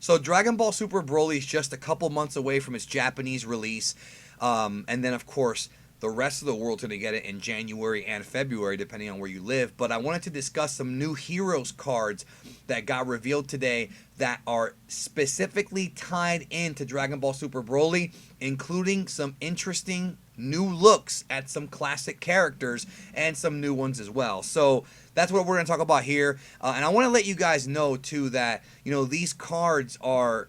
So Dragon Ball Super Broly is just a couple months away from its Japanese release, and then of course the rest of the world's going to get it in January and February, depending on where you live. But I wanted to discuss some new Heroes cards that got revealed today that are specifically tied into Dragon Ball Super Broly, including some interesting new looks at some classic characters and some new ones as well. So that's what we're going to talk about here. And I want to let you guys know, too, that, these cards are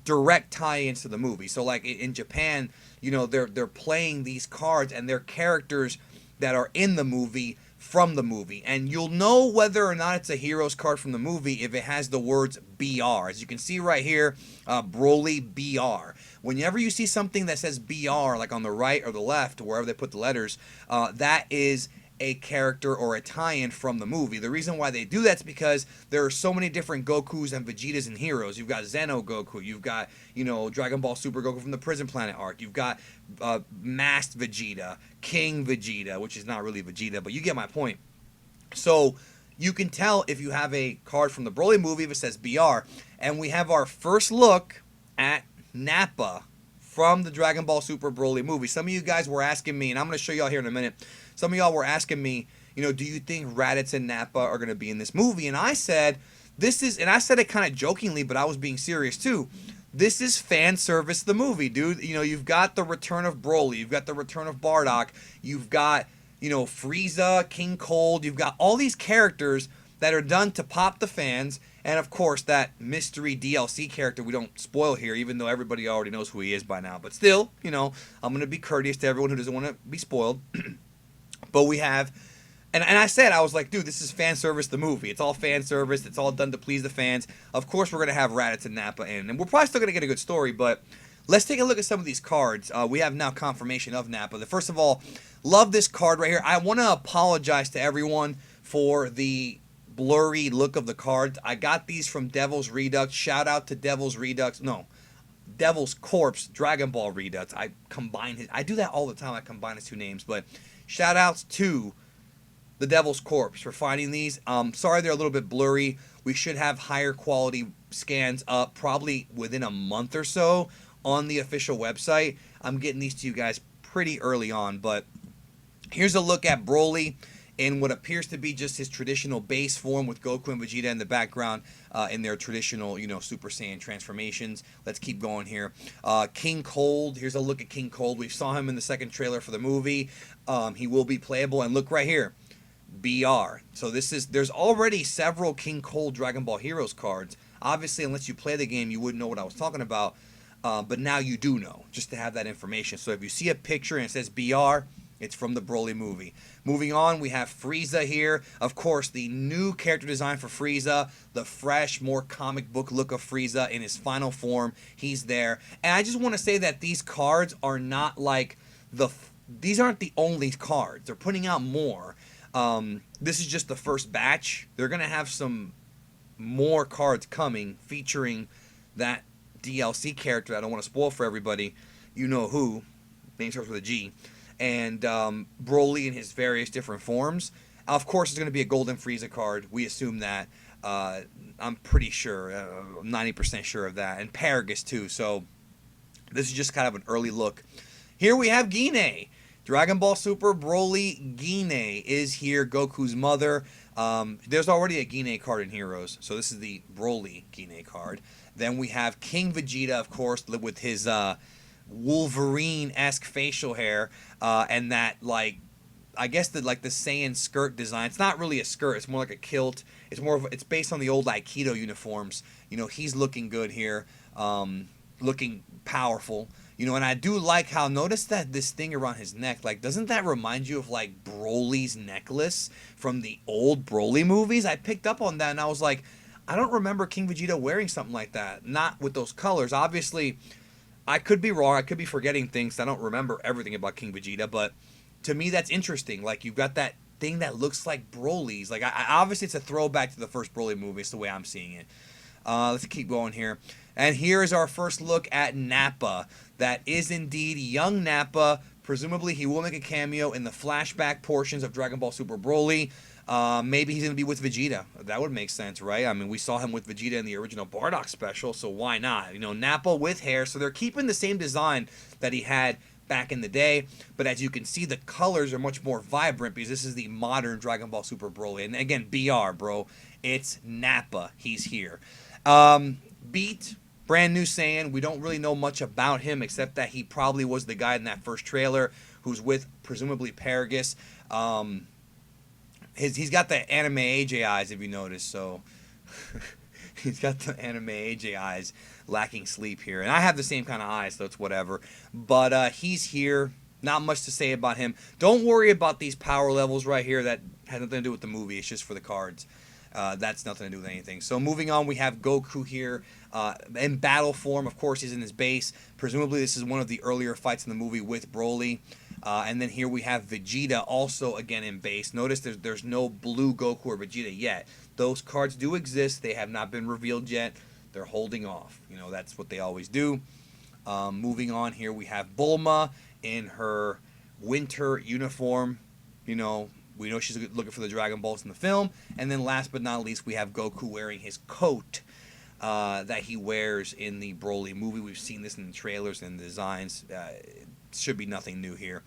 direct tie-ins to the movie. So, like, in Japan, they're playing these cards and they're characters that are in the movie from the movie. And you'll know whether or not it's a Heroes card from the movie if it has the words BR. As you can see right here, Broly BR. Whenever you see something that says BR, like on the right or the left, wherever they put the letters, that is a character or a tie-in from the movie. The reason why they do that's because there are so many different Gokus and Vegetas in Heroes. You've got Zeno Goku, you've got, Dragon Ball Super Goku from the Prison Planet arc, you've got Masked Vegeta, King Vegeta, which is not really Vegeta, but you get my point. So you can tell if you have a card from the Broly movie if it says BR, and we have our first look at Nappa from the Dragon Ball Super Broly movie. Some of you guys were asking me, and I'm going to show y'all here in a minute, some of y'all were asking me, do you think Raditz and Nappa are going to be in this movie? And I said, and I said it kind of jokingly, but I was being serious too. This is fan service, the movie, dude. You've got the return of Broly, you've got the return of Bardock, you've got, Frieza, King Cold, you've got all these characters that are done to pop the fans. And of course, that mystery DLC character we don't spoil here, even though everybody already knows who he is by now. But still, I'm going to be courteous to everyone who doesn't want to be spoiled. But we have, and I was like, dude, this is fan service, the movie. It's all fan service. It's all done to please the fans. Of course, we're going to have Raditz and Nappa in. And we're probably still going to get a good story, but let's take a look at some of these cards. We have now confirmation of Nappa. First of all, love this card right here. I want to apologize to everyone for the blurry look of the cards. I got these from Devil's Redux. Shout out to Devil's Redux. No, Devil's Corpse, Dragon Ball Redux. I do that all the time. I combine his two names, but shout outs to the Devil's Corpse for finding these. Sorry they're a little bit blurry. We should have higher quality scans up probably within a month or so on the official website. I'm getting these to you guys pretty early on, but here's a look at Broly in what appears to be just his traditional base form with Goku and Vegeta in the background in their traditional, Super Saiyan transformations. Let's keep going here. King Cold. Here's a look at King Cold. We saw him in the second trailer for the movie. He will be playable. And look right here. BR. So there's already several King Cold Dragon Ball Heroes cards. Obviously, unless you play the game, you wouldn't know what I was talking about. But now you do know, just to have that information. So if you see a picture and it says BR, it's from the Broly movie. Moving on, we have Frieza here. Of course, the new character design for Frieza, the fresh, more comic book look of Frieza in his final form. He's there. And I just want to say that these cards are not like these aren't the only cards. They're putting out more. This is just the first batch. They're going to have some more cards coming featuring that DLC character. I don't want to spoil for everybody. You know who. Name starts with a G. And Broly in his various different forms. Of course, it's going to be a Golden Frieza card. We assume that. I'm pretty sure, 90% sure of that. And Paragus too. So this is just kind of an early look. Here we have Gine. Dragon Ball Super Broly Gine is here. Goku's mother. There's already a Gine card in Heroes. So this is the Broly Gine card. Then we have King Vegeta, of course, with his Wolverine-esque facial hair, and that, like, I guess the Saiyan skirt design. It's not really a skirt. It's more like a kilt. It's based on the old Aikido uniforms. He's looking good here, looking powerful. And I do like how, notice that this thing around his neck, like, doesn't that remind you of, like, Broly's necklace from the old Broly movies? I picked up on that, and I was like, I don't remember King Vegeta wearing something like that. Not with those colors. Obviously, I could be wrong. I could be forgetting things. I don't remember everything about King Vegeta, but to me, that's interesting. Like, you've got that thing that looks like Broly's. Like, obviously, it's a throwback to the first Broly movie. It's the way I'm seeing it. Let's keep going here. And here is our first look at Nappa. That is indeed young Nappa. Presumably, he will make a cameo in the flashback portions of Dragon Ball Super Broly. Maybe he's going to be with Vegeta. That would make sense, right? I mean, we saw him with Vegeta in the original Bardock Special, so why not? You know, Nappa with hair, so they're keeping the same design that he had back in the day, but as you can see, the colors are much more vibrant because this is the modern Dragon Ball Super Broly. And again, BR, bro, it's Nappa. He's here. Beet, brand new Saiyan. We don't really know much about him except that he probably was the guy in that first trailer who's with presumably Paragus. He's got the anime AJ eyes, if you notice, so he's got the anime AJ eyes, lacking sleep here. And I have the same kind of eyes, so it's whatever. But he's here. Not much to say about him. Don't worry about these power levels right here. That has nothing to do with the movie. It's just for the cards. That's nothing to do with anything. So moving on, we have Goku here in battle form. Of course, he's in his base. Presumably, this is one of the earlier fights in the movie with Broly. And then here we have Vegeta also again in base. Notice there's no blue Goku or Vegeta yet. Those cards do exist. They have not been revealed yet. They're holding off. You know, that's what they always do. Moving on here, we have Bulma in her winter uniform. You know, we know she's looking for the Dragon Balls in the film. And then last but not least, we have Goku wearing his coat that he wears in the Broly movie. We've seen this in the trailers and the designs. It should be nothing new here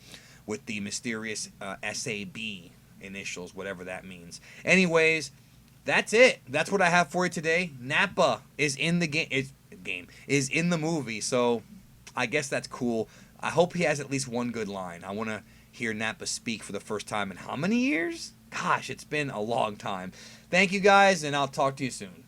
with the mysterious SAB initials, whatever that means. Anyways, that's it. That's what I have for you today. Nappa is in the is in the movie, so I guess that's cool. I hope he has at least one good line. I want to hear Nappa speak for the first time in how many years? Gosh, it's been a long time. Thank you guys, and I'll talk to you soon.